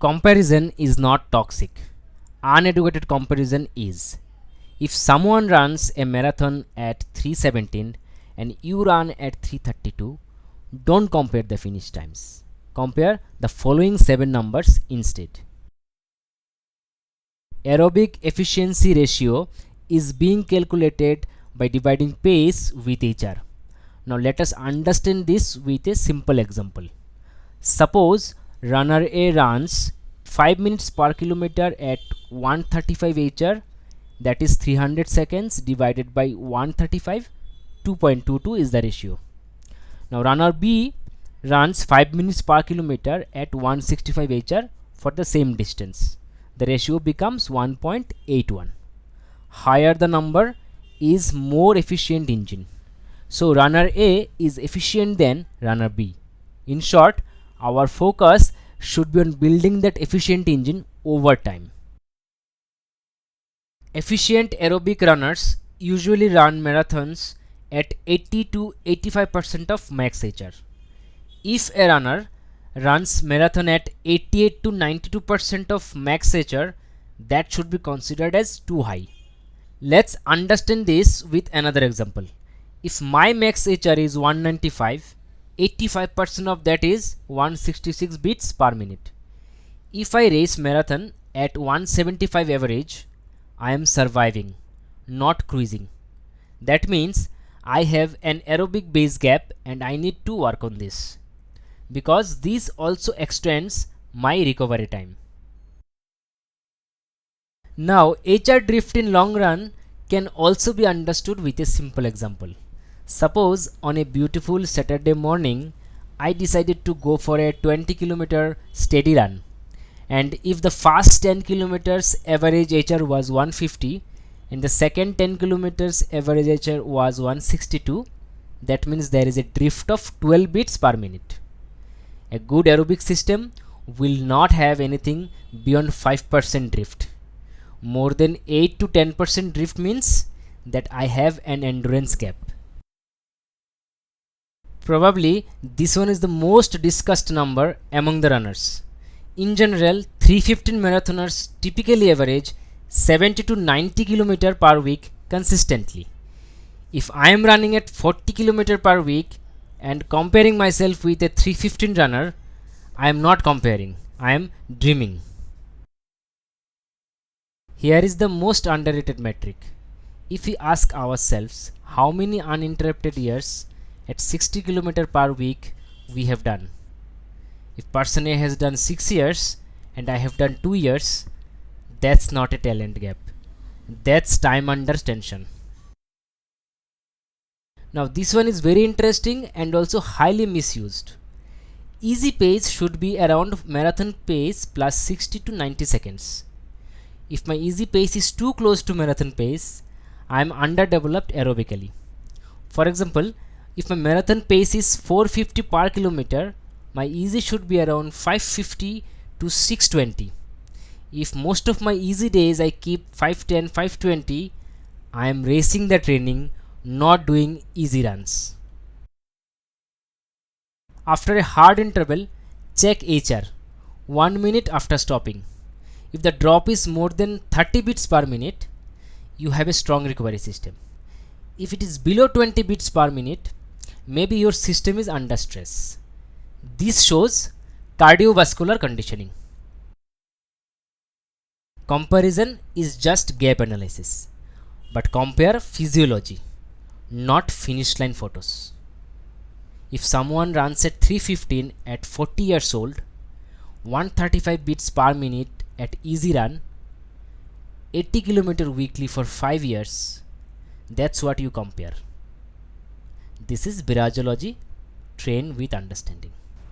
Comparison is not toxic. Uneducated comparison is. If someone runs a marathon at 3:17 and you run at 3:32, don't compare the finish times. Compare the following 7 numbers instead. Aerobic efficiency ratio is being calculated by dividing pace with HR. Now let us understand this with a simple example. Suppose runner A runs 5 minutes per kilometer at 135 HR, that is 300 seconds divided by 135, 2.22 is the ratio. Now runner B runs 5 minutes per kilometer at 165 HR for the same distance. The ratio becomes 1.81. Higher the number is more efficient engine. So runner A is efficient than runner B. In short, our focus should be on building that efficient engine over time. Efficient aerobic runners usually run marathons at 80 to 85% of max HR. If a runner runs marathon at 88 to 92% of max HR, that should be considered as too high. Let's understand this with another example. If my max HR is 195, 85% of that is 166 beats per minute. If I race marathon at 175 average, I am surviving, not cruising. That means I have an aerobic base gap and I need to work on this, because this also extends my recovery time. Now HR drift in long run can also be understood with a simple example. Suppose on a beautiful Saturday morning I decided to go for a 20 km steady run, and if the first 10 kilometers average HR was 150 and the second 10 kilometers average HR was 162, that means there is a drift of 12 beats per minute. A good aerobic system will not have anything beyond 5% drift. More than 8 to 10% drift means that I have an endurance gap. Probably this one is the most discussed number among the runners. In general, 315 marathoners typically average 70 to 90 km per week consistently. If I am running at 40 km per week and comparing myself with a 315 runner, I am not comparing, I am dreaming. Here is the most underrated metric. If we ask ourselves how many uninterrupted years at 60 km per week we have done. If person A has done 6 years and I have done 2 years, that's not a talent gap. That's time under tension. Now this one is very interesting and also highly misused. Easy pace should be around marathon pace plus 60 to 90 seconds. If my easy pace is too close to marathon pace, I am underdeveloped aerobically. For example, if my marathon pace is 450 per kilometer, my easy should be around 550 to 620. If most of my easy days I keep 510, 520, I am racing the training, not doing easy runs. After a hard interval, check HR 1 minute after stopping. If the drop is more than 30 beats per minute, you have a strong recovery system. If it is below 20 beats per minute, maybe your system is under stress. This shows cardiovascular conditioning. Comparison is just gap analysis, but compare physiology, not finish line photos. If someone runs at 315 at 40 years old, 135 beats per minute at easy run, 80 km weekly for 5 years, that's what you compare. This is Virology, train with understanding.